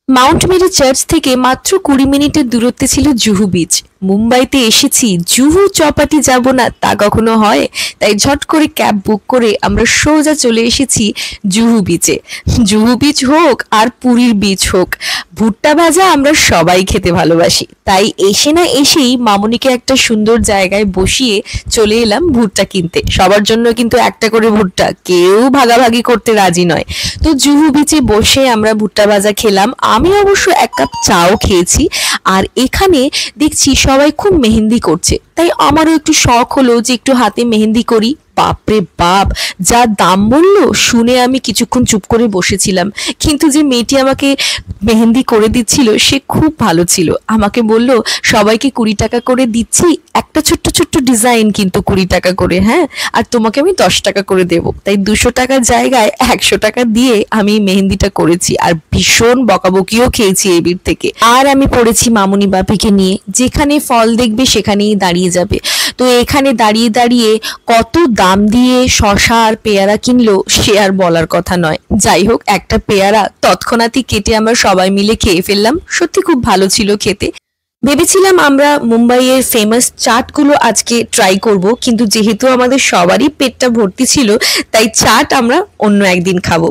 Mount Mary church থেকে মাত্র ২০ মিনিটের দূরত্বে ছিল জুহু বিচ। মুম্বাইতে এসেছি, জুহু চপাটি যাব না তা কখনো হয়? তাই ঝট করে ক্যাব বুক করে আমরা সোজা চলে এসেছি জুহু বিচে। জুহু বিচ হোক আর পুরীর বিচ হোক, ভুট্টা ভাজা আমরা সবাই খেতে ভালোবাসি। তাই এসে না এসেই মামুনিকে একটা সুন্দর জায়গায় বসিয়ে চলে এলাম ভুট্টা কিনতে। সবার জন্য কিন্তু একটা করে ভুট্টা, কেউ ভাগাভাগি করতে রাজি নয়। তো জুহু বিচে বসে আমরা ভুট্টা ভাজা খেলাম। আমি অবশ্য এক কাপ চাও খেয়েছি। আর এখানে দেখছি সবাই খুব মেহেন্দি করছে, তাই আমারও একটু শখ হলো যে একটু হাতে মেহেন্দি করি। বাপরে বাপ, যা দাম বললো শুনে আমি কিছুক্ষণ চুপ করে বসেছিলাম। কিন্তু যে মেয়েটি আমাকে মেহেন্দি করে দিচ্ছিল সে খুব ভালো ছিল। আমাকে বলল, সবাইকে ২০ টাকা করে দিচ্ছি, একটা ছোট্ট ছোট্ট ডিজাইন কিন্তু ২০ টাকা করে, হ্যাঁ, আর তোমাকে আমি ১০ টাকা করে দেব। তাই ২০০ টাকার জায়গায় ১০০ টাকা দিয়ে আমি মেহেন্দিটা করেছি, আর ভীষণ বকাবকিও খেয়েছি এই ভিড় থেকে। আর আমি পড়েছি মামুনি বাপিকে নিয়ে, যেখানে ফল দেখবে সেখানেই দাঁড়িয়ে যাবে। তো এখানে দাঁড়িয়ে দাঁড়িয়ে কত দাম দিয়ে শশা আর পেয়ারা কিনলো সে আর বলার কথা নয়। যাই হোক, একটা পেয়ারা তৎক্ষণাৎই কেটে আমরা সবাই মিলে খেয়ে ফেললাম। সত্যি খুব ভালো ছিল খেতে। ভেবেছিলাম আমরা মুম্বাইয়ের ফেমাস চাটগুলো আজকে ট্রাই করব, কিন্তু যেহেতু আমাদের সবারই পেটটা ভর্তি ছিল তাই চাট আমরা অন্য একদিন খাবো।